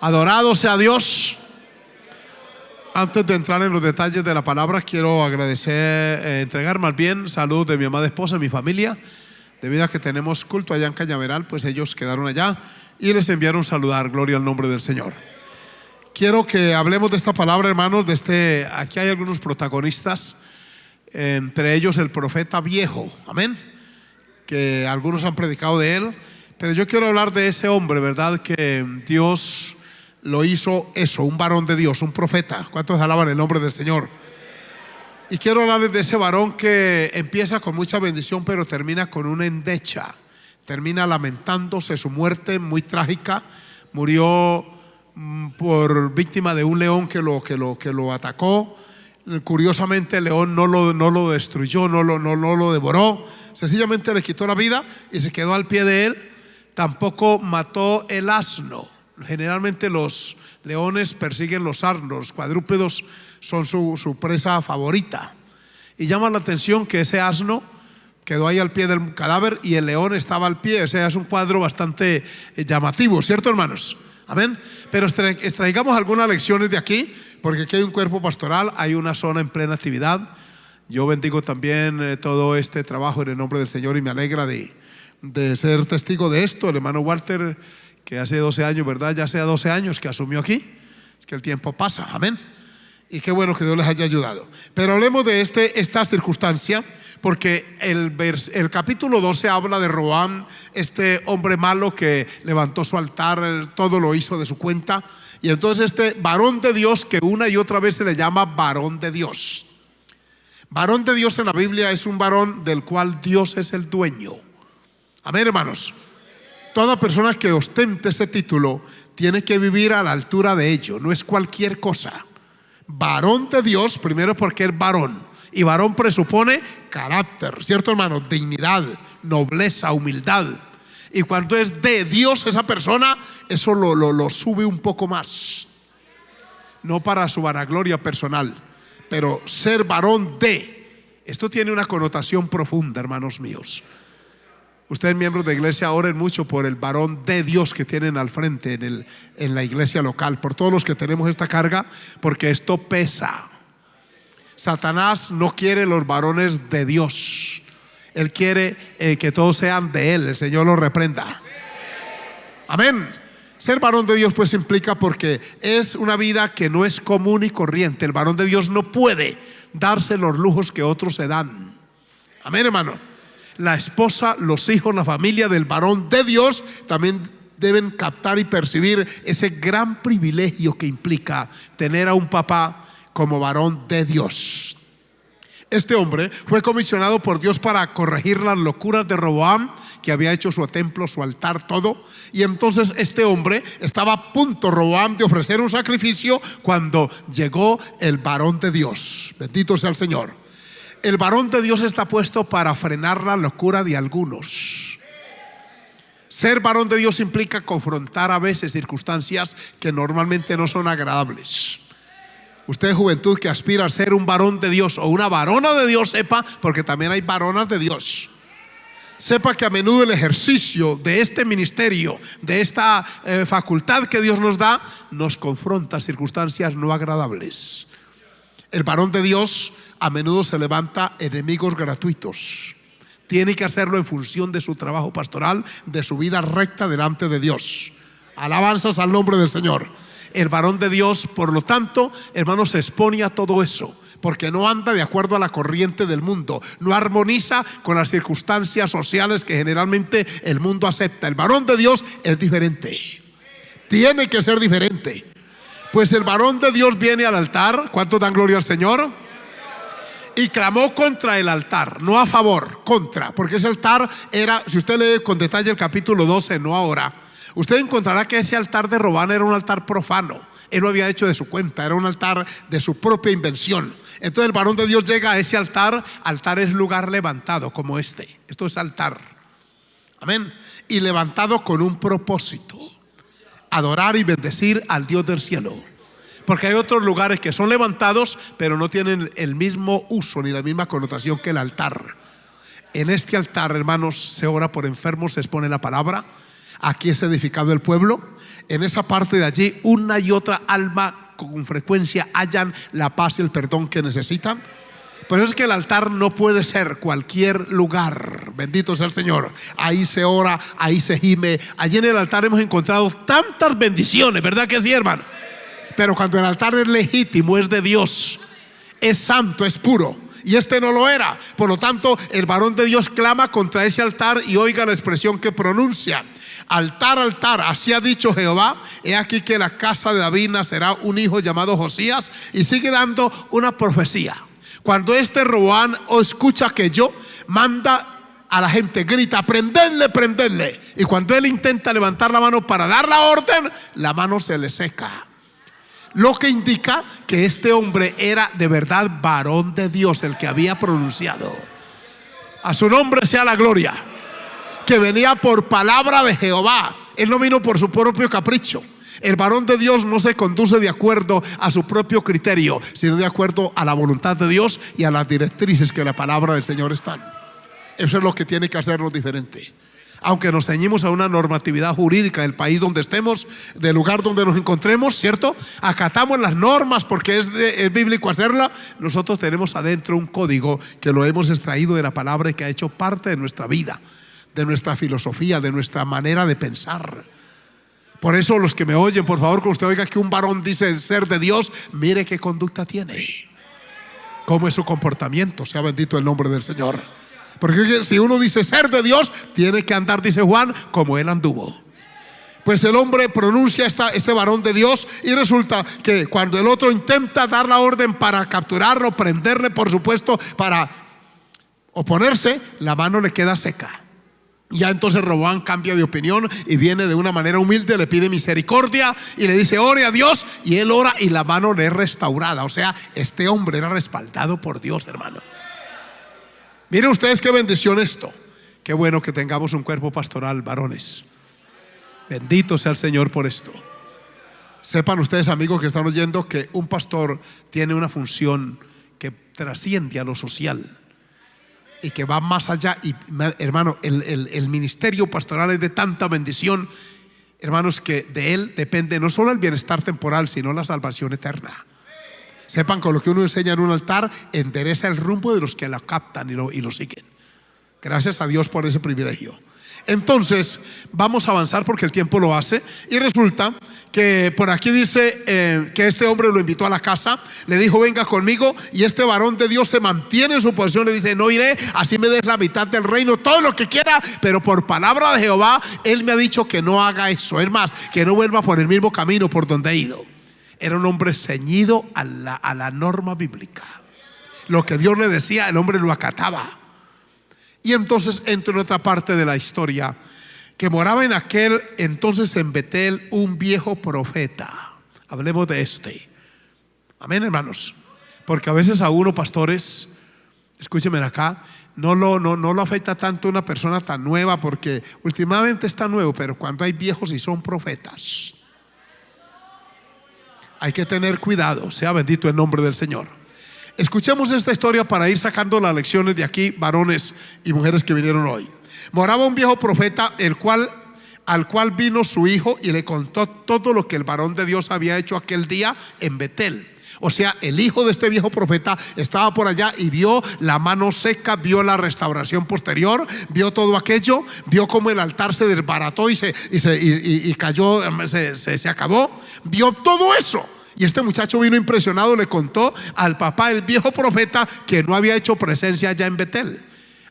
Adorado sea Dios. Antes de entrar en los detalles de la palabra, quiero agradecer, entregar más bien saludos de mi amada esposa y mi familia. Debido a que tenemos culto allá en Cañaveral, pues ellos quedaron allá y les enviaron saludar. Gloria al nombre del Señor. Quiero que hablemos de esta palabra, hermanos. Aquí hay algunos protagonistas, entre ellos el profeta viejo, amén, que algunos han predicado de él, pero yo quiero hablar de ese hombre, ¿verdad? Que Dios lo hizo eso, un varón de Dios, un profeta. ¿Cuántos alaban el nombre del Señor? Y quiero hablarles de ese varón que empieza con mucha bendición, pero termina con una endecha. Termina lamentándose su muerte muy trágica. Murió por víctima de un león que lo atacó. Curiosamente el león no lo destruyó, no lo devoró, sencillamente le quitó la vida y se quedó al pie de él. Tampoco mató el asno. Generalmente los leones persiguen los asnos, los cuadrúpedos son su presa favorita. Y llama la atención que ese asno quedó ahí al pie del cadáver y el león estaba al pie. O sea, es un cuadro bastante llamativo, ¿cierto, hermanos? Amén. Pero extraigamos algunas lecciones de aquí, porque aquí hay un cuerpo pastoral, hay una zona en plena actividad. Yo bendigo también todo este trabajo en el nombre del Señor y me alegra de ser testigo de esto. El hermano Walter, que hace 12 años, ¿verdad? Ya hace 12 años que asumió aquí. Es que el tiempo pasa, amén. Y qué bueno que Dios les haya ayudado. Pero hablemos de esta circunstancia, porque el capítulo 12 habla de Roboam, este hombre malo que levantó su altar, todo lo hizo de su cuenta. Y entonces este varón de Dios, que una y otra vez se le llama varón de Dios. Varón de Dios en la Biblia es un varón del cual Dios es el dueño. Amén, hermanos. Toda persona que ostente ese título tiene que vivir a la altura de ello. No es cualquier cosa. Varón de Dios, primero porque es varón. Y varón presupone carácter, ¿cierto, hermano? Dignidad, nobleza, humildad. Y cuando es de Dios esa persona, eso lo sube un poco más. No para su vanagloria personal, pero ser varón de. Esto tiene una connotación profunda, hermanos míos. Ustedes, miembros de iglesia, oren mucho por el varón de Dios que tienen al frente en la iglesia local, por todos los que tenemos esta carga, porque esto pesa. Satanás no quiere los varones de Dios. Él quiere que todos sean de Él. El Señor lo reprenda. Amén. Ser varón de Dios pues implica, porque es una vida que no es común y corriente. El varón de Dios no puede darse los lujos que otros se dan. Amén, hermano. La esposa, los hijos, la familia del varón de Dios también deben captar y percibir ese gran privilegio que implica tener a un papá como varón de Dios. Este hombre fue comisionado por Dios para corregir las locuras de Roboam, que había hecho su templo, su altar, todo. Y entonces este hombre estaba a punto, Roboam, de ofrecer un sacrificio cuando llegó el varón de Dios. Bendito sea el Señor. El varón de Dios está puesto para frenar la locura de algunos. Ser varón de Dios implica confrontar a veces circunstancias que normalmente no son agradables. Usted, juventud, que aspira a ser un varón de Dios o una varona de Dios, sepa, porque también hay varonas de Dios, sepa que a menudo el ejercicio de este ministerio, de esta facultad que Dios nos da, nos confronta a circunstancias no agradables. El varón de Dios a menudo se levanta enemigos gratuitos. Tiene que hacerlo en función de su trabajo pastoral, de su vida recta delante de Dios. Alabanzas al nombre del Señor. El varón de Dios, por lo tanto, hermanos, se expone a todo eso, porque no anda de acuerdo a la corriente del mundo, no armoniza con las circunstancias sociales que generalmente el mundo acepta. El varón de Dios es diferente. Tiene que ser diferente. Pues el varón de Dios viene al altar. ¿Cuántos dan gloria al Señor? Y clamó contra el altar, no a favor, contra, porque ese altar era, si usted lee con detalle el capítulo 12, no ahora, usted encontrará que ese altar de Roboam era un altar profano. Él lo había hecho de su cuenta, era un altar de su propia invención. Entonces el varón de Dios llega a ese altar. Altar es lugar levantado como este. Esto es altar. Amén. Y levantado con un propósito: adorar y bendecir al Dios del cielo. Porque hay otros lugares que son levantados, pero no tienen el mismo uso ni la misma connotación que el altar. En este altar, hermanos, se ora por enfermos, se expone la palabra. aquí es edificado el pueblo. En esa parte de allí, una y otra alma con frecuencia hallan la paz y el perdón que necesitan. Por eso es que el altar no puede ser cualquier lugar. Bendito sea el Señor. Ahí se ora, ahí se gime. Allí en el altar hemos encontrado tantas bendiciones, ¿verdad que sí, hermano? Pero cuando el altar es legítimo, es de Dios, es santo, es puro, y este no lo era. Por lo tanto, el varón de Dios clama contra ese altar, y oiga la expresión que pronuncia: altar, altar, así ha dicho Jehová, he aquí que la casa de David nacerá un hijo llamado Josías. Y sigue dando una profecía. Cuando este Roboam escucha que yo, manda a la gente, grita: prenderle, prenderle. Y cuando él intenta levantar la mano para dar la orden, la mano se le seca. Lo que indica que este hombre era de verdad varón de Dios, el que había pronunciado. A su nombre sea la gloria. Que venía por palabra de Jehová. Él no vino por su propio capricho. El varón de Dios no se conduce de acuerdo a su propio criterio, sino de acuerdo a la voluntad de Dios y a las directrices que la palabra del Señor están. Eso es lo que tiene que hacernos diferente. Aunque nos ceñimos a una normatividad jurídica del país donde estemos, del lugar donde nos encontremos, ¿cierto? Acatamos las normas porque es bíblico hacerla. Nosotros tenemos adentro un código que lo hemos extraído de la palabra y que ha hecho parte de nuestra vida, de nuestra filosofía, de nuestra manera de pensar. Por eso los que me oyen, por favor, que usted oiga que un varón dice ser de Dios, mire qué conducta tiene, cómo es su comportamiento. Sea bendito el nombre del Señor. Porque si uno dice ser de Dios, tiene que andar, dice Juan, como él anduvo. Pues el hombre pronuncia este varón de Dios, y resulta que cuando el otro intenta dar la orden para capturarlo, prenderle, por supuesto, para oponerse, la mano le queda seca. Ya entonces Roboam cambia de opinión y viene de una manera humilde, le pide misericordia y le dice: ore a Dios. Y él ora y la mano le es restaurada. O sea, este hombre era respaldado por Dios, hermano. Miren ustedes qué bendición esto. Qué bueno que tengamos un cuerpo pastoral, varones. Bendito sea el Señor por esto. Sepan ustedes, amigos que están oyendo, que un pastor tiene una función que trasciende a lo social y que va más allá. Y hermano, el ministerio pastoral es de tanta bendición, hermanos, que de él depende no solo el bienestar temporal, sino la salvación eterna. Sepan que lo que uno enseña en un altar endereza el rumbo de los que la captan y lo siguen. Gracias a Dios por ese privilegio. Entonces vamos a avanzar porque el tiempo lo hace. Y resulta que por aquí dice que este hombre lo invitó a la casa, le dijo: venga conmigo. Y este varón de Dios se mantiene en su posición, le dice: no iré, así me des la mitad del reino, todo lo que quiera, pero por palabra de Jehová él me ha dicho que no haga eso. Es más, que no vuelva por el mismo camino por donde he ido. Era un hombre ceñido a la norma bíblica. Lo que Dios le decía, el hombre lo acataba. Y entonces entra en otra parte de la historia, que moraba en aquel entonces en Betel un viejo profeta. Hablemos de este. Amén, hermanos. Porque a veces a uno, pastores, escúchenme acá, no lo afecta tanto una persona tan nueva, porque últimamente está nuevo, pero cuando hay viejos y son profetas, hay que tener cuidado. Sea bendito el nombre del Señor. Escuchemos esta historia para ir sacando las lecciones de aquí, varones y mujeres que vinieron hoy. Moraba un viejo profeta, al cual vino su hijo y le contó todo lo que el varón de Dios había hecho aquel día en Betel. O sea, el hijo de este viejo profeta estaba por allá y vio la mano seca, vio la restauración posterior, vio todo aquello, vio cómo el altar se desbarató y cayó, se acabó, vio todo eso. Y este muchacho vino impresionado, le contó al papá, el viejo profeta, que no había hecho presencia allá en Betel.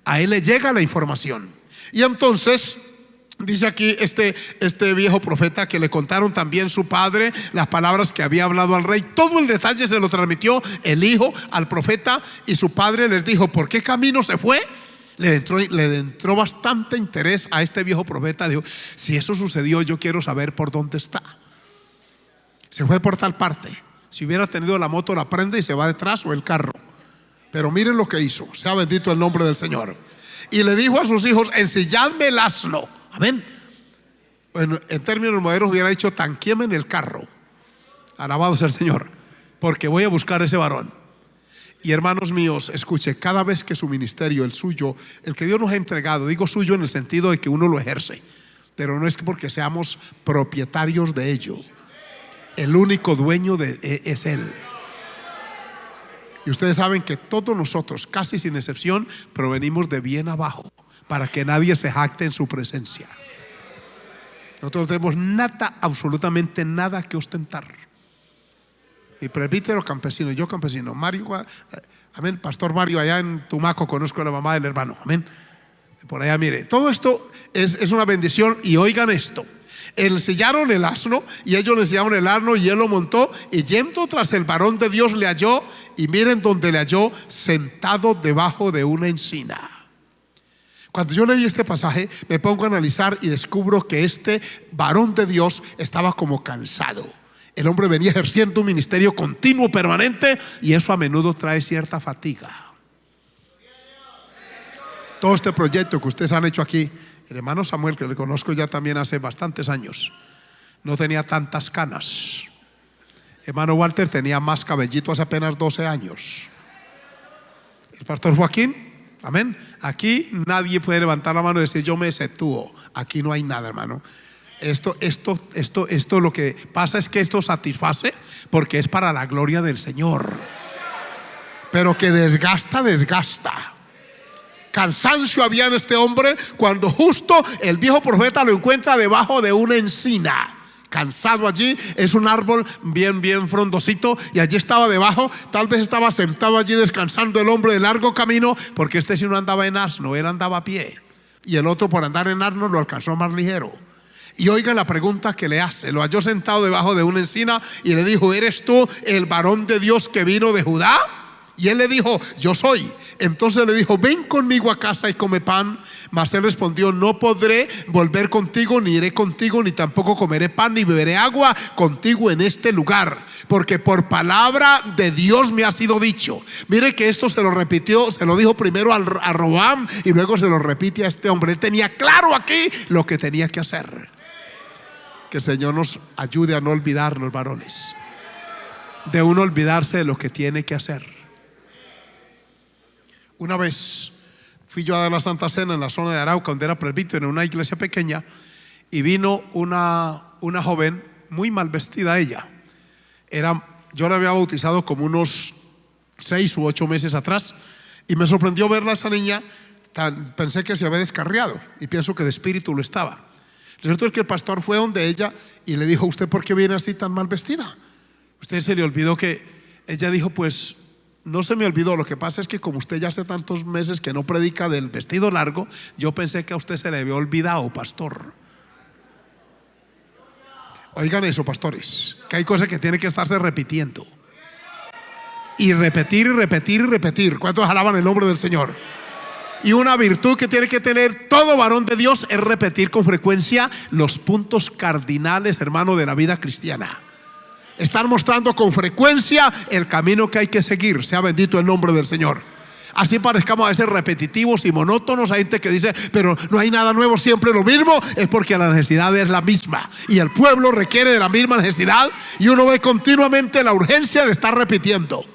A él le llega la información. Y entonces dice aquí este viejo profeta que le contaron también su padre las palabras que había hablado al rey. Todo el detalle se lo transmitió el hijo al profeta, y su padre les dijo: ¿por qué camino se fue? Le entró bastante interés a este viejo profeta. Dijo: si eso sucedió, yo quiero saber por dónde está. Se fue por tal parte. Si hubiera tenido la moto, la prende y se va detrás, o el carro. Pero miren lo que hizo. Sea bendito el nombre del Señor. Y le dijo a sus hijos: ensilladme el asno. Amén. Bueno, en términos modernos hubiera dicho: tanquéme en el carro. Alabado sea el Señor, porque voy a buscar a ese varón. Y hermanos míos, escuche, cada vez que su ministerio, el suyo, el que Dios nos ha entregado, digo suyo en el sentido de que uno lo ejerce, pero no es porque seamos propietarios de ello. El único dueño es Él. Y ustedes saben que todos nosotros, casi sin excepción, provenimos de bien abajo, para que nadie se jacte en su presencia. Nosotros no tenemos nada, absolutamente nada que ostentar. Mi presbítero campesino, yo campesino, Mario, amén, Pastor Mario, allá en Tumaco conozco a la mamá del hermano, amén. Por allá, mire, todo esto es una bendición. Y oigan esto: ensillaron el asno, y ellos le ensillaron el asno, y él lo montó, y yendo tras el varón de Dios le halló, y miren donde le halló, sentado debajo de una encina. Cuando yo leí este pasaje, me pongo a analizar y descubro que este varón de Dios estaba como cansado. El hombre venía ejerciendo un ministerio continuo, permanente, y eso a menudo trae cierta fatiga. Todo este proyecto que ustedes han hecho aquí, el hermano Samuel, que le conozco ya también hace bastantes años, no tenía tantas canas. Hermano Walter tenía más cabellito hace apenas 12 años. El pastor Joaquín, amén. Aquí nadie puede levantar la mano y decir yo me exceptúo. Aquí no hay nada, hermano. Esto lo que pasa es que esto satisface porque es para la gloria del Señor. Pero que desgasta. Cansancio había en este hombre cuando justo el viejo profeta lo encuentra debajo de una encina. Cansado allí, es un árbol bien frondosito, y allí estaba debajo. Tal vez estaba sentado allí descansando el hombre de largo camino, porque este sí no andaba en asno, él andaba a pie, y el otro por andar en asno lo alcanzó más ligero. Y oigan la pregunta que le hace: lo halló sentado debajo de una encina y le dijo: ¿eres tú el varón de Dios que vino de Judá? Y él le dijo: yo soy. Entonces le dijo: ven conmigo a casa y come pan. Mas él respondió: no podré volver contigo, ni iré contigo, ni tampoco comeré pan, ni beberé agua contigo en este lugar, porque por palabra de Dios me ha sido dicho. Mire que esto se lo repitió, se lo dijo primero a Roboam, y luego se lo repite a este hombre. Él tenía claro aquí lo que tenía que hacer. Que el Señor nos ayude a no olvidarnos, varones, de uno olvidarse de lo que tiene que hacer. Una vez fui yo a dar la Santa Cena en la zona de Arauca, donde era presbítero, en una iglesia pequeña, y vino una joven muy mal vestida. Ella yo la había bautizado como unos 6 u 8 meses atrás, y me sorprendió verla, esa niña. Pensé que se había descarriado, y pienso que de espíritu lo estaba. Resulta es que el pastor fue donde ella y le dijo: ¿usted por qué viene así tan mal vestida? Usted se le olvidó que... Ella dijo: pues no se me olvidó, lo que pasa es que como usted ya hace tantos meses que no predica del vestido largo, yo pensé que a usted se le había olvidado, pastor. Oigan eso, pastores, que hay cosas que tienen que estarse repitiendo, y repetir. ¿Cuántos alaban el nombre del Señor? Y una virtud que tiene que tener todo varón de Dios es repetir con frecuencia los puntos cardinales, hermano, de la vida cristiana. Estar mostrando con frecuencia el camino que hay que seguir. Sea bendito el nombre del Señor. Así parezcamos a veces repetitivos y monótonos. Hay gente que dice: pero no hay nada nuevo, siempre lo mismo. Es porque la necesidad es la misma, y el pueblo requiere de la misma necesidad, y uno ve continuamente la urgencia de estar repitiendo.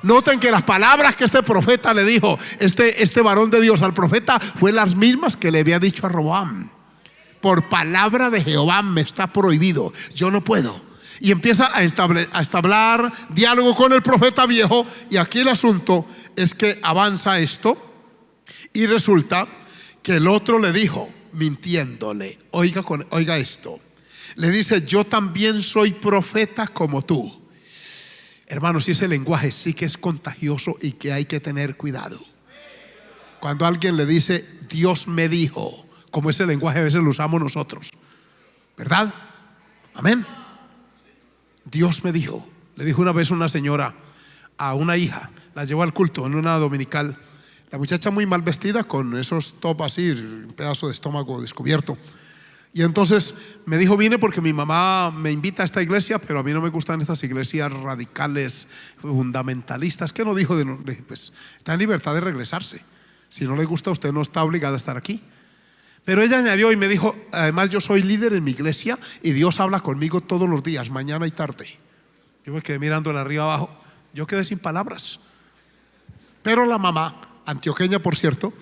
Noten que las palabras que este profeta le dijo, este varón de Dios al profeta, fue las mismas que le había dicho a Roboam. Por palabra de Jehová me está prohibido, yo no puedo. Y empieza a establecer diálogo con el profeta viejo. Y aquí el asunto es que avanza esto, y resulta que el otro le dijo, mintiéndole, oiga esto, le dice: yo también soy profeta como tú. Hermanos, si ese lenguaje sí que es contagioso y que hay que tener cuidado. Cuando alguien le dice: Dios me dijo, como ese lenguaje a veces lo usamos nosotros, ¿verdad? Amén. Dios me dijo. Le dijo una vez una señora a una hija, la llevó al culto en una dominical. La muchacha muy mal vestida, con esos top así, un pedazo de estómago descubierto. Y entonces me dijo: vine porque mi mamá me invita a esta iglesia, pero a mí no me gustan estas iglesias radicales, fundamentalistas. ¿Qué no dijo? Pues está en libertad de regresarse. Si no le gusta, usted no está obligada a estar aquí. Pero ella añadió y me dijo: además yo soy líder en mi iglesia y Dios habla conmigo todos los días, mañana y tarde. Yo me quedé mirando de arriba abajo, yo quedé sin palabras. Pero la mamá, antioqueña por cierto,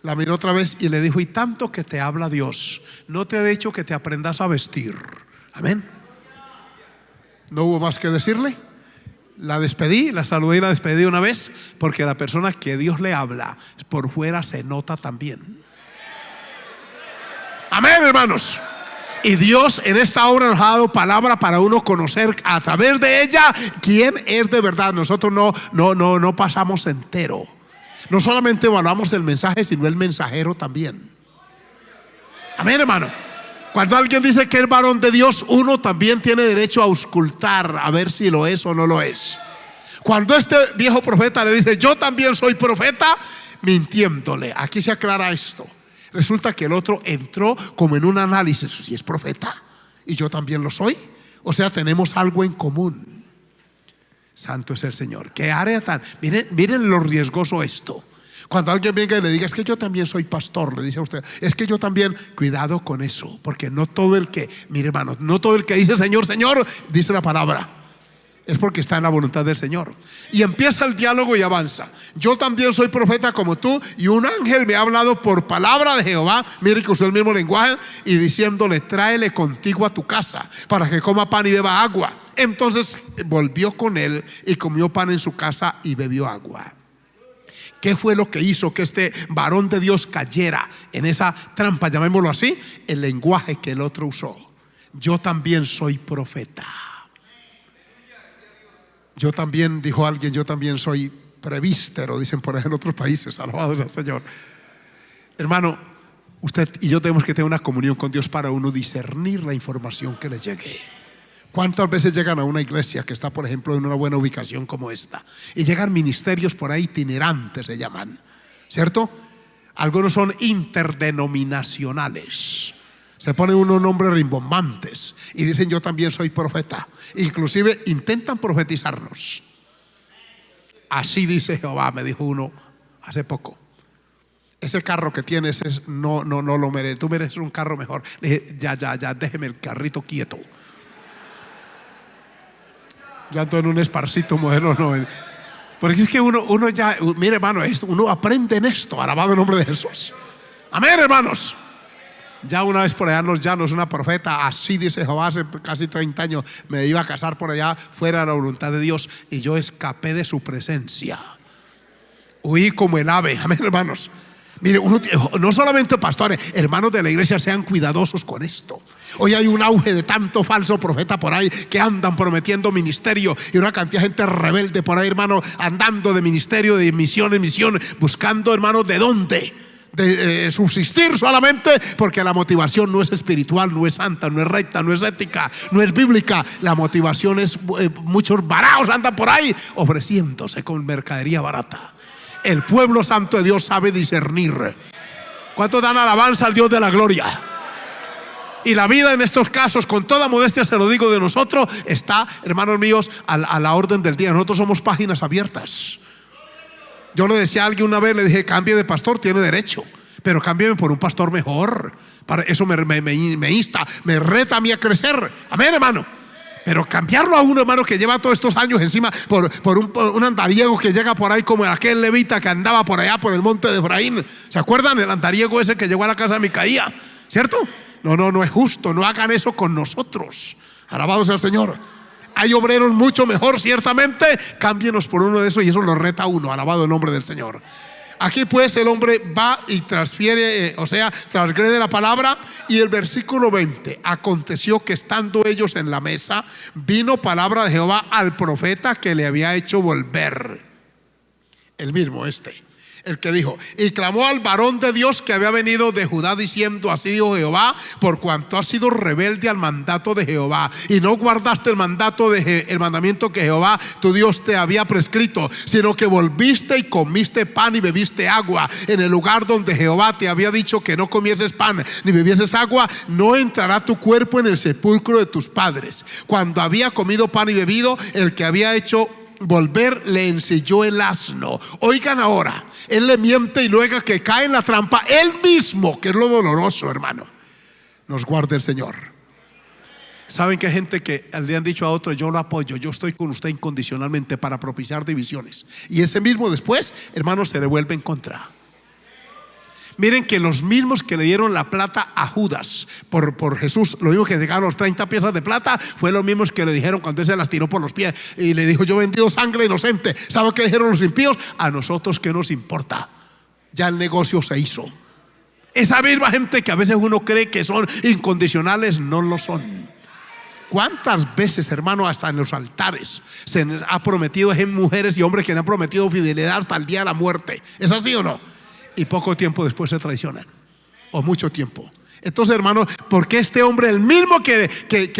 La miró otra vez y le dijo: y tanto que te habla Dios, ¿no te ha dicho que te aprendas a vestir? Amén. No hubo más que decirle. La despedí, la saludé y la despedí una vez, porque la persona que Dios le habla por fuera se nota también. Amén, hermanos. Y Dios en esta obra nos ha dado palabra para uno conocer a través de ella quién es de verdad. Nosotros no pasamos entero. No solamente evaluamos el mensaje, sino el mensajero también. Amén, hermano. Cuando alguien dice que es varón de Dios, uno también tiene derecho a auscultar, a ver si lo es o no lo es. Cuando este viejo profeta le dice: yo también soy profeta, mintiéndole. Aquí se aclara esto. Resulta que el otro entró como en un análisis: si es profeta y yo también lo soy, o sea, tenemos algo en común. Santo es el Señor. Qué área tan... Miren lo riesgoso esto. Cuando alguien venga y le diga: es que yo también soy pastor, le dice a usted: es que yo también. Cuidado con eso, porque no todo el que, mire hermanos, no todo el que dice Señor, Señor, dice la palabra. Es porque está en la voluntad del Señor. Y empieza el diálogo y avanza. Yo también soy profeta como tú, y un ángel me ha hablado por palabra de Jehová. Mire que usó el mismo lenguaje, y diciéndole: tráele contigo a tu casa para que coma pan y beba agua. Entonces volvió con él y comió pan en su casa y bebió agua. ¿Qué fue lo que hizo que este varón de Dios cayera en esa trampa, llamémoslo así? El lenguaje que el otro usó: yo también soy profeta. Yo también, dijo alguien, yo también soy prevístero, dicen por ahí en otros países. Alabado sea el Señor. Hermano, usted y yo tenemos que tener una comunión con Dios para uno discernir la información que le llegue. ¿Cuántas veces llegan a una iglesia que está, por ejemplo, en una buena ubicación como esta, y llegan ministerios por ahí itinerantes, se llaman, ¿cierto? Algunos son interdenominacionales. Se ponen unos nombres rimbombantes y dicen: yo también soy profeta. Inclusive intentan profetizarnos. Así dice Jehová, me dijo uno hace poco. Ese carro que tienes no lo mereces. Tú mereces un carro mejor. Le dije: ya, déjeme el carrito quieto. Ya ando en un esparcito modelo 9. Porque es que uno ya, mire hermano, uno aprende en esto. Alabado el nombre de Jesús. Amén, hermanos. Ya una vez por allá en los llanos, una profeta, así dice Jehová, hace casi 30 años, me iba a casar por allá fuera de la voluntad de Dios, y yo escapé de su presencia. Huí como el ave. Amén, hermanos. Mire, no solamente pastores, hermanos de la iglesia, sean cuidadosos con esto. Hoy hay un auge de tanto falso profeta por ahí que andan prometiendo ministerio, y una cantidad de gente rebelde por ahí, hermano, andando de ministerio, de misión en misión, buscando, hermanos, de dónde de subsistir, solamente porque la motivación no es espiritual, no es santa, no es recta, no es ética, no es bíblica. La motivación es muchos varados andan por ahí ofreciéndose con mercadería barata. El pueblo santo de Dios sabe discernir. ¿Cuántos dan alabanza al Dios de la gloria? Y la vida en estos casos, con toda modestia se lo digo, de nosotros está, hermanos míos, a la orden del día. Nosotros somos páginas abiertas. Yo le decía a alguien una vez, le dije: cambie de pastor, tiene derecho, pero cámbieme por un pastor mejor. Para eso me insta, me reta a mí a crecer. Amén, hermano. Pero cambiarlo a uno, hermano, que lleva todos estos años encima por un andariego que llega por ahí, como aquel levita que andaba por allá por el monte de Efraín. ¿Se acuerdan? El andariego ese que llegó a la casa de Micaía, ¿cierto? No es justo. No hagan eso con nosotros. Alabado sea el Señor. Hay obreros mucho mejor, ciertamente. Cámbienos por uno de esos, y eso lo reta a uno. Alabado el nombre del Señor. Aquí pues el hombre va y transfiere, transgrede la palabra. Y el versículo 20: aconteció que estando ellos en la mesa, vino palabra de Jehová al profeta que le había hecho volver. El mismo el que dijo: y clamó al varón de Dios que había venido de Judá, diciendo: así dijo Jehová, por cuanto has sido rebelde al mandato de Jehová, y no guardaste el mandamiento que Jehová tu Dios te había prescrito, sino que volviste y comiste pan y bebiste agua en el lugar donde Jehová te había dicho que no comieses pan ni bebieses agua, no entrará tu cuerpo en el sepulcro de tus padres. Cuando había comido pan y bebido, el que había hecho volver le ensilló el asno. Oigan ahora, él le miente y luego que cae en la trampa él mismo, que es lo doloroso, hermano. Nos guarde el Señor. Saben que hay gente que le han dicho a otro: yo lo apoyo, yo estoy con usted incondicionalmente, para propiciar divisiones, y ese mismo después, hermano, se le vuelve en contra. Miren que los mismos que le dieron la plata a Judas por Jesús, lo mismo que dejaron los 30 piezas de plata, fue los mismos que le dijeron cuando él se las tiró por los pies y le dijo: yo he vendido sangre inocente. ¿Sabe qué dijeron los impíos? A nosotros qué nos importa, ya el negocio se hizo. Esa misma gente que a veces uno cree que son incondicionales, no lo son. ¿Cuántas veces, hermano, hasta en los altares se les ha prometido? Hay mujeres y hombres que le han prometido fidelidad hasta el día de la muerte. ¿Es así o no? Y poco tiempo después se traicionan, o mucho tiempo. Entonces, hermano, ¿por qué este hombre, el mismo que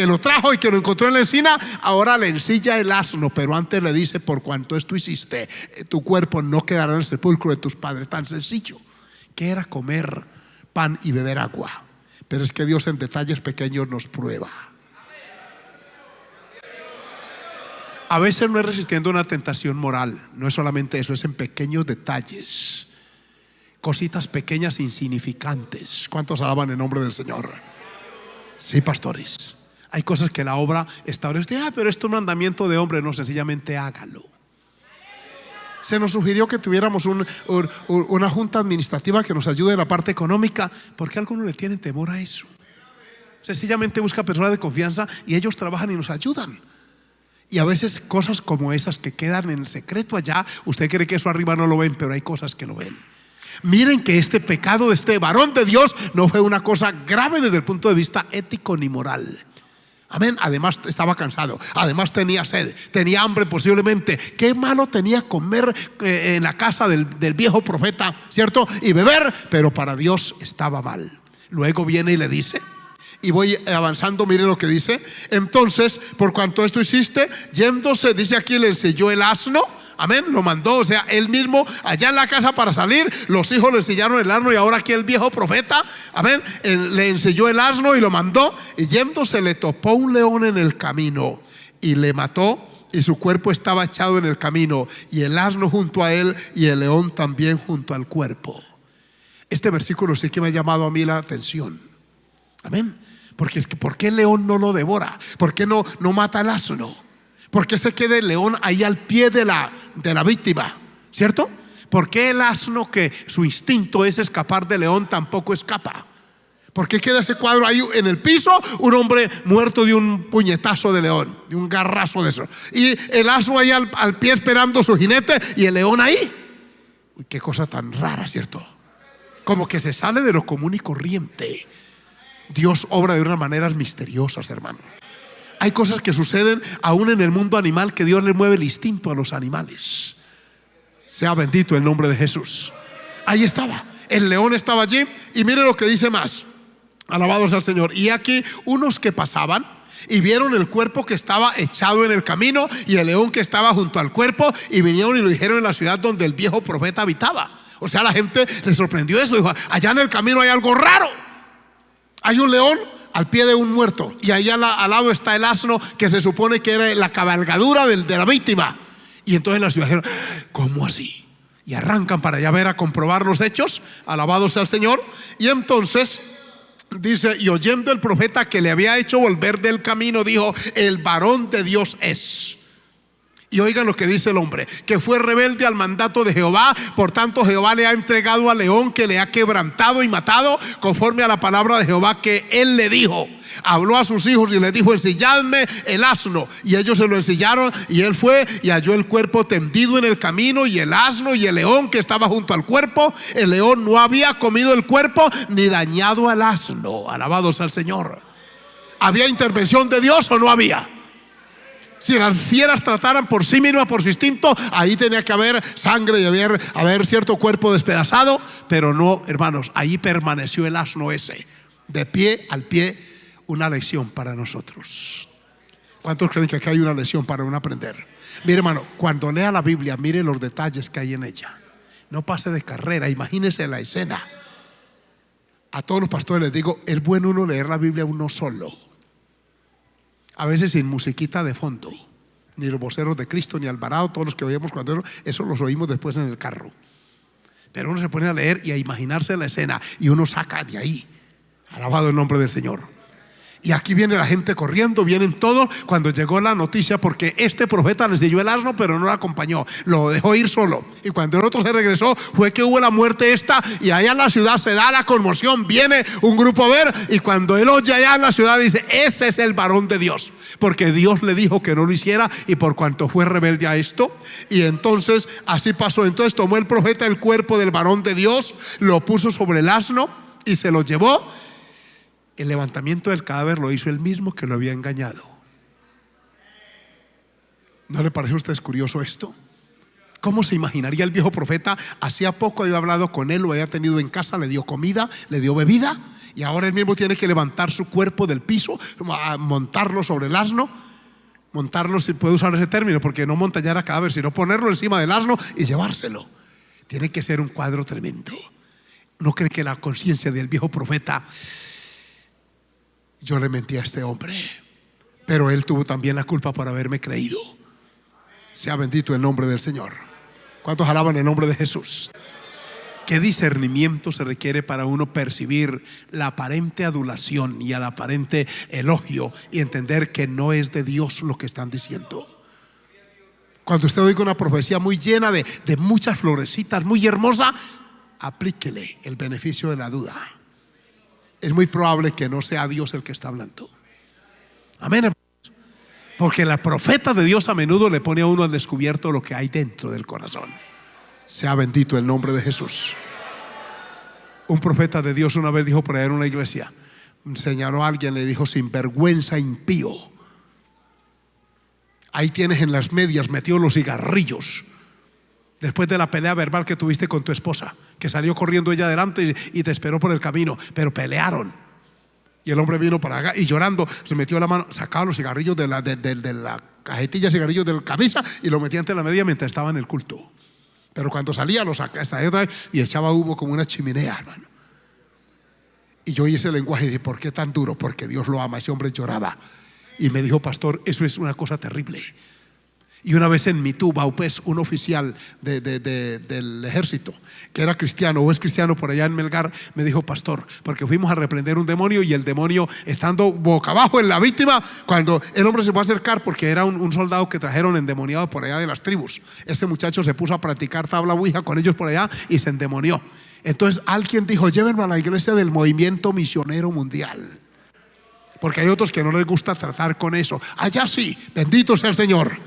lo trajo y que lo encontró en la encina, ahora le ensilla el asno? Pero antes le dice: por cuanto esto hiciste, tu cuerpo no quedará en el sepulcro de tus padres. Tan sencillo que era comer pan y beber agua. Pero es que Dios en detalles pequeños nos prueba. A veces no es resistiendo una tentación moral, no es solamente eso, es en pequeños detalles, cositas pequeñas insignificantes. ¿Cuántos alaban el nombre del Señor? Sí, pastores. Hay cosas que la obra establece: pero esto es un mandamiento de hombre. No, sencillamente hágalo. Se nos sugirió que tuviéramos una junta administrativa que nos ayude en la parte económica. ¿Por qué algunos le tienen temor a eso? Sencillamente busca personas de confianza y ellos trabajan y nos ayudan. Y a veces cosas como esas que quedan en el secreto allá, usted cree que eso arriba no lo ven, pero hay cosas que lo ven. Miren que este pecado de este varón de Dios no fue una cosa grave desde el punto de vista ético ni moral. Amén. Además estaba cansado, además tenía sed, tenía hambre posiblemente. Qué malo tenía comer en la casa del viejo profeta, ¿cierto? Y beber, pero para Dios estaba mal. Luego viene y le dice, y voy avanzando, mire lo que dice: entonces, por cuanto esto hiciste, yéndose, dice aquí, le ensilló el asno. Amén, lo mandó, o sea, él mismo allá en la casa para salir, los hijos le ensillaron el asno, y ahora aquí el viejo profeta, amén, le ensilló el asno y lo mandó, y yéndose le topó un león en el camino y le mató, y su cuerpo estaba echado en el camino, y el asno junto a él, y el león también junto al cuerpo. Este versículo sí que me ha llamado a mí la atención. Amén. Porque es que, ¿por qué el león no lo devora? ¿Por qué no mata al asno? ¿Por qué se queda el león ahí al pie de la víctima? ¿Cierto? ¿Por qué el asno, que su instinto es escapar del león, tampoco escapa? ¿Por qué queda ese cuadro ahí en el piso? Un hombre muerto de un puñetazo de león, de un garrazo de eso, y el asno ahí al pie esperando su jinete, y el león ahí. Uy, qué cosa tan rara, ¿cierto? Como que se sale de lo común y corriente. Dios obra de unas maneras misteriosas, hermano. Hay cosas que suceden aún en el mundo animal, que Dios le mueve el instinto a los animales. Sea bendito el nombre de Jesús. Ahí estaba, el león estaba allí, y mire lo que dice más. Alabados al Señor. Y aquí unos que pasaban y vieron el cuerpo que estaba echado en el camino, y el león que estaba junto al cuerpo, y vinieron y lo dijeron en la ciudad donde el viejo profeta habitaba. O sea, la gente le sorprendió eso. Dijo: allá en el camino hay algo raro. Hay un león al pie de un muerto, y allá al lado está el asno, que se supone que era la cabalgadura de la víctima. Y entonces la ciudad dijeron: ¿cómo así? Y arrancan para allá ver, a comprobar los hechos. Alabados sea el Señor. Y entonces dice: y oyendo el profeta que le había hecho volver del camino, dijo: el varón de Dios es. Y oigan lo que dice el hombre: que fue rebelde al mandato de Jehová, por tanto Jehová le ha entregado al león, que le ha quebrantado y matado, conforme a la palabra de Jehová que él le dijo. Habló a sus hijos y les dijo: ensilladme el asno. Y ellos se lo ensillaron, y él fue y halló el cuerpo tendido en el camino, y el asno y el león que estaba junto al cuerpo. El león no había comido el cuerpo ni dañado al asno. Alabados al Señor. ¿Había intervención de Dios o no había? Si las fieras trataran por sí mismas, por su instinto, ahí tenía que haber sangre y haber cierto cuerpo despedazado. Pero no, hermanos, ahí permaneció el asno ese, de pie al pie. Una lección para nosotros. ¿Cuántos creen que aquí hay una lección para uno aprender? Mire, hermano, cuando lea la Biblia, mire los detalles que hay en ella. No pase de carrera, imagínese la escena. A todos los pastores les digo: es bueno uno leer la Biblia uno solo, a veces sin musiquita de fondo, ni los voceros de Cristo, ni Alvarado, todos los que oímos cuando eso los oímos después en el carro. Pero uno se pone a leer y a imaginarse la escena, y uno saca de ahí. Alabado el nombre del Señor. Y aquí viene la gente corriendo, vienen todos. Cuando llegó la noticia, porque este profeta les dio el asno, pero no lo acompañó, lo dejó ir solo. Y cuando el otro se regresó, fue que hubo la muerte esta. Y allá en la ciudad se da la conmoción. Viene un grupo a ver. Y cuando él oye allá en la ciudad, dice: ese es el varón de Dios, porque Dios le dijo que no lo hiciera. Y por cuanto fue rebelde a esto. Y entonces así pasó. Entonces tomó el profeta el cuerpo del varón de Dios, lo puso sobre el asno y se lo llevó. El levantamiento del cadáver lo hizo el mismo que lo había engañado. ¿No le parece a ustedes curioso esto? ¿Cómo se imaginaría el viejo profeta? Hacía poco había hablado con él, lo había tenido en casa, le dio comida, le dio bebida, y ahora él mismo tiene que levantar su cuerpo del piso, montarlo sobre el asno. Montarlo, si puede usar ese término, porque no montañar a cadáver, sino ponerlo encima del asno y llevárselo. Tiene que ser un cuadro tremendo. ¿No cree que la conciencia del viejo profeta: yo le mentí a este hombre, pero él tuvo también la culpa por haberme creído? Sea bendito el nombre del Señor. ¿Cuántos alaban el nombre de Jesús? ¿Qué discernimiento se requiere para uno percibir la aparente adulación y el aparente elogio y entender que no es de Dios lo que están diciendo? Cuando usted oiga una profecía muy llena de muchas florecitas, muy hermosa, aplíquele el beneficio de la duda. Es muy probable que no sea Dios el que está hablando. Amén, hermanos. Porque la profeta de Dios a menudo le pone a uno al descubierto lo que hay dentro del corazón. Sea bendito el nombre de Jesús. Un profeta de Dios una vez dijo por allá en una iglesia, señaló a alguien, le dijo: sinvergüenza impío, ahí tienes en las medias metido los cigarrillos después de la pelea verbal que tuviste con tu esposa, que salió corriendo ella adelante y te esperó por el camino, pero pelearon. Y el hombre vino para acá y llorando se metió la mano, sacaba los cigarrillos de la cajetilla de cigarrillos de la camisa y lo metía entre la media mientras estaba en el culto. Pero cuando salía lo sacaba, extraía otra vez y echaba humo como una chimenea, hermano. Y yo oí ese lenguaje y dije: ¿por qué tan duro? Porque Dios lo ama. Ese hombre lloraba y me dijo: pastor, eso es una cosa terrible. Y una vez en Mitú, Baupés, un oficial del ejército que era cristiano o es cristiano por allá en Melgar, me dijo: pastor, porque fuimos a reprender un demonio, y el demonio, estando boca abajo en la víctima, cuando el hombre se fue a acercar, porque era un soldado que trajeron endemoniado por allá de las tribus, este muchacho se puso a practicar tabla ouija con ellos por allá y se endemonió. Entonces alguien dijo: llévenme a la iglesia del movimiento misionero mundial, porque hay otros que no les gusta tratar con eso. Allá sí, bendito sea el Señor.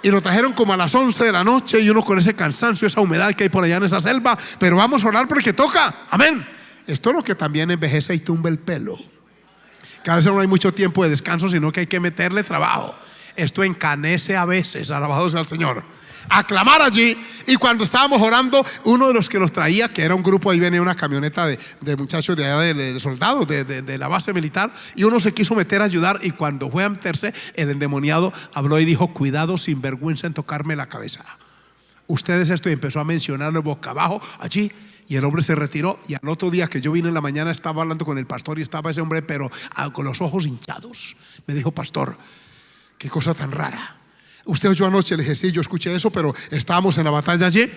Y lo trajeron como a las 11 de la noche, y uno con ese cansancio, esa humedad que hay por allá en esa selva. Pero vamos a orar porque toca, amén. Esto es lo que también envejece y tumba el pelo. Cada vez no hay mucho tiempo de descanso, sino que hay que meterle trabajo. Esto encanece a veces, alabado sea el Señor. Aclamar allí. Y cuando estábamos orando, uno de los que los traía, que era un grupo, ahí venía una camioneta de muchachos de allá, de soldados de la base militar, y uno se quiso meter a ayudar, y cuando fue a meterse, el endemoniado habló y dijo: cuidado, sin vergüenza, en tocarme la cabeza. Ustedes esto, y empezó a mencionarlo boca abajo allí. Y el hombre se retiró, y al otro día que yo vine en la mañana estaba hablando con el pastor, y estaba ese hombre pero con los ojos hinchados. Me dijo: pastor, qué cosa tan rara. Usted oyó anoche. Le dije: sí, yo escuché eso, pero estábamos en la batalla allí.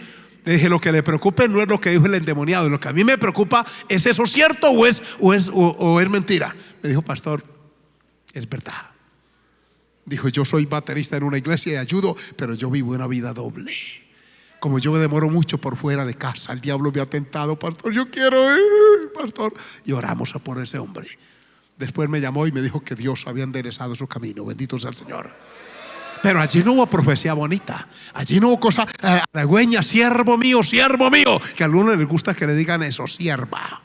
Le dije: lo que le preocupe no es lo que dijo el endemoniado, lo que a mí me preocupa es: ¿eso cierto o es mentira? Me dijo: pastor, es verdad. Dijo: yo soy baterista en una iglesia y ayudo, pero yo vivo una vida doble. Como yo me demoro mucho por fuera de casa, el diablo me ha tentado. Pastor, yo quiero ir, pastor. Y oramos por ese hombre. Después me llamó y me dijo que Dios había enderezado su camino. Bendito sea el Señor. Pero allí no hubo profecía bonita. Allí no hubo cosa halagüeña: siervo mío, que a algunos les gusta que le digan eso, sierva.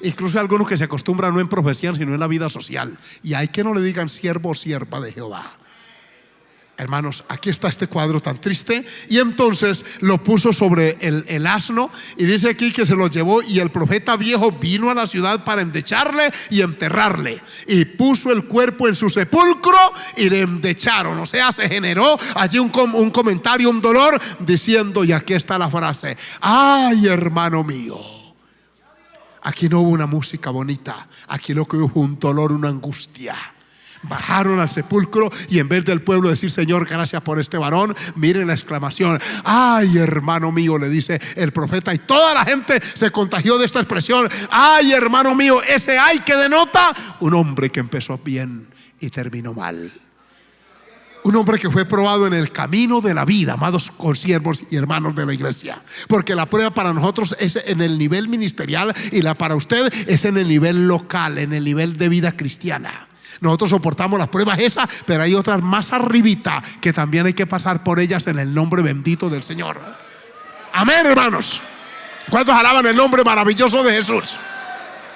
Incluso hay algunos que se acostumbran no en profecía, sino en la vida social. Y hay que no le digan siervo o sierva de Jehová. Hermanos, aquí está este cuadro tan triste. Y entonces lo puso sobre el asno, y dice aquí que se lo llevó, y el profeta viejo vino a la ciudad para endecharle y enterrarle, y puso el cuerpo en su sepulcro y le endecharon. O sea, se generó allí un comentario, un dolor, diciendo, y aquí está la frase: ay, hermano mío. Aquí no hubo una música bonita, aquí lo que hubo fue un dolor, una angustia. Bajaron al sepulcro y en vez del pueblo decir: Señor, gracias por este varón, miren la exclamación: ay, hermano mío, le dice el profeta, y toda la gente se contagió de esta expresión: ay, hermano mío. Ese ay que denota un hombre que empezó bien y terminó mal. Un hombre que fue probado en el camino de la vida, amados consiervos y hermanos de la iglesia. Porque la prueba para nosotros es en el nivel ministerial y la para usted es en el nivel local, en el nivel de vida cristiana. Nosotros soportamos las pruebas esas, pero hay otras más arribita que también hay que pasar por ellas en el nombre bendito del Señor. Amén, hermanos. ¿Cuántos alaban el nombre maravilloso de Jesús?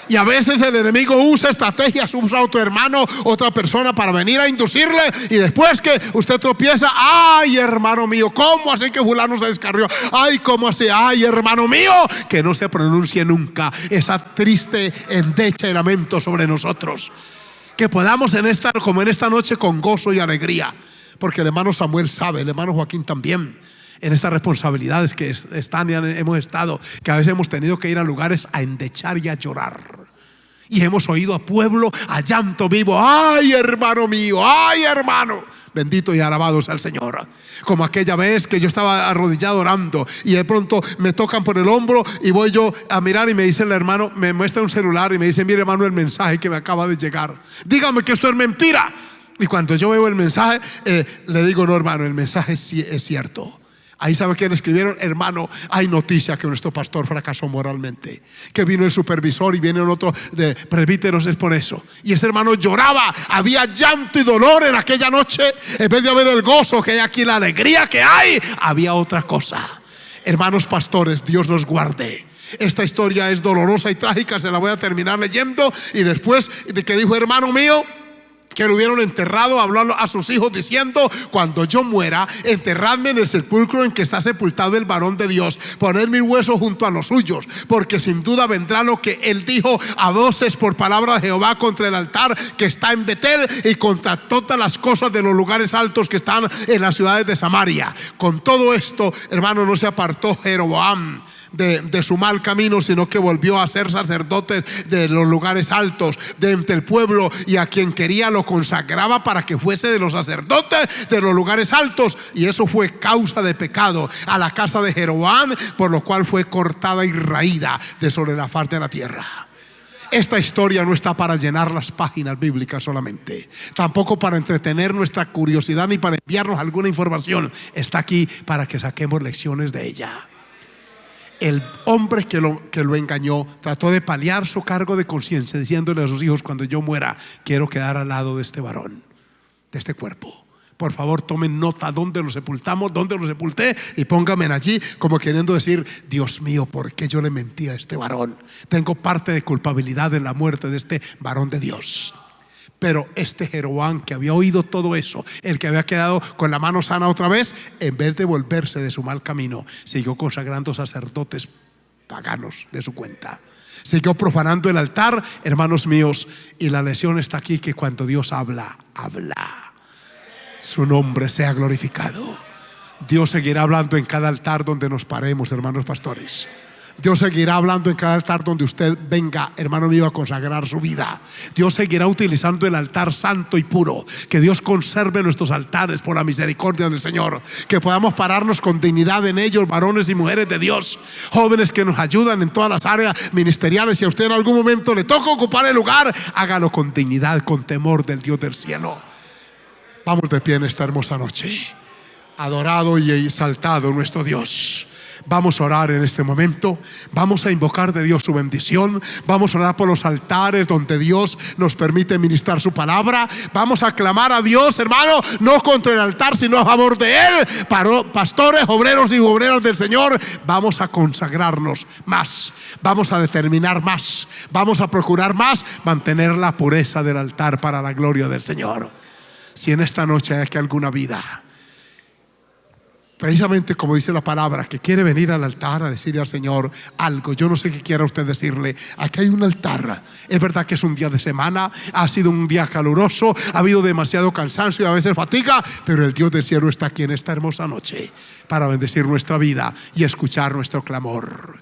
Y a veces el enemigo usa estrategias, usa a otro hermano, otra persona para venir a inducirle, y después que usted tropieza: ay, hermano mío, ¿cómo así que fulano se descarrió? Ay, ¿cómo así? Ay, hermano mío, que no se pronuncie nunca esa triste endecha y lamento sobre nosotros. Que podamos como en esta noche, con gozo y alegría, porque el hermano Samuel sabe, el hermano Joaquín también, en estas responsabilidades que están y hemos estado, que a veces hemos tenido que ir a lugares a endechar y a llorar, y hemos oído a pueblo a llanto vivo: ay, hermano mío, ay, hermano. Bendito y alabado sea el Señor. Como aquella vez que yo estaba arrodillado orando y de pronto me tocan por el hombro y voy yo a mirar y me dice el hermano, me muestra un celular y me dice: mire, hermano, el mensaje que me acaba de llegar, dígame que esto es mentira. Y cuando yo veo el mensaje, le digo: no, hermano, el mensaje sí es cierto. Ahí sabe que le escribieron: hermano, hay noticia que nuestro pastor fracasó moralmente, que vino el supervisor y viene otro de presbíteros, es por eso. Y ese hermano lloraba, había llanto y dolor en aquella noche. En vez de haber el gozo que hay aquí, la alegría que hay, había otra cosa. Hermanos pastores, Dios los guarde. Esta historia es dolorosa y trágica, se la voy a terminar leyendo. Y después de que dijo: hermano mío, que lo hubieron enterrado, habló a sus hijos diciendo: cuando yo muera, enterradme en el sepulcro en que está sepultado el varón de Dios, poner mis huesos junto a los suyos, porque sin duda vendrá lo que él dijo a voces por palabra de Jehová contra el altar que está en Betel y contra todas las cosas de los lugares altos que están en las ciudades de Samaria. Con todo esto, hermano, no se apartó Jeroboam de su mal camino, sino que volvió a ser sacerdote de los lugares altos de entre el pueblo, y a quien quería lo consagraba para que fuese de los sacerdotes de los lugares altos. Y eso fue causa de pecado a la casa de Jeroboam, por lo cual fue cortada y raída de sobre la faz de la tierra. Esta historia no está para llenar las páginas bíblicas solamente, tampoco para entretener nuestra curiosidad ni para enviarnos alguna información. Está aquí para que saquemos lecciones de ella. El hombre que lo engañó trató de paliar su cargo de conciencia, diciéndole a sus hijos: cuando yo muera, quiero quedar al lado de este varón, de este cuerpo. Por favor, tomen nota dónde lo sepultamos, dónde lo sepulté, y pónganme allí, como queriendo decir: Dios mío, ¿por qué yo le mentí a este varón? Tengo parte de culpabilidad en la muerte de este varón de Dios. Pero este Jeroboam, que había oído todo eso, el que había quedado con la mano sana otra vez, en vez de volverse de su mal camino, siguió consagrando sacerdotes paganos de su cuenta. Siguió profanando el altar, hermanos míos. Y la lección está aquí, que cuando Dios habla, su nombre sea glorificado. Dios seguirá hablando en cada altar donde nos paremos, hermanos pastores. Dios seguirá hablando en cada altar donde usted venga, hermano mío, a consagrar su vida. Dios seguirá utilizando el altar santo y puro. Que Dios conserve nuestros altares por la misericordia del Señor. Que podamos pararnos con dignidad en ellos, varones y mujeres de Dios, jóvenes que nos ayudan en todas las áreas ministeriales. Si a usted en algún momento le toca ocupar el lugar, hágalo con dignidad, con temor del Dios del cielo. Vamos de pie en esta hermosa noche. Adorado y exaltado nuestro Dios. Vamos a orar en este momento. Vamos a invocar de Dios su bendición. Vamos a orar por los altares donde Dios nos permite ministrar su palabra. Vamos a clamar a Dios, hermano, no contra el altar, sino a favor de Él. Pastores, obreros y obreras del Señor, vamos a consagrarnos más. Vamos a determinar más. Vamos a procurar más mantener la pureza del altar para la gloria del Señor. Si en esta noche hay aquí alguna vida, precisamente como dice la palabra, que quiere venir al altar a decirle al Señor algo, yo no sé qué quiera usted decirle. Aquí hay un altar. Es verdad que es un día de semana, ha sido un día caluroso, ha habido demasiado cansancio y a veces fatiga, pero el Dios del cielo está aquí en esta hermosa noche para bendecir nuestra vida y escuchar nuestro clamor.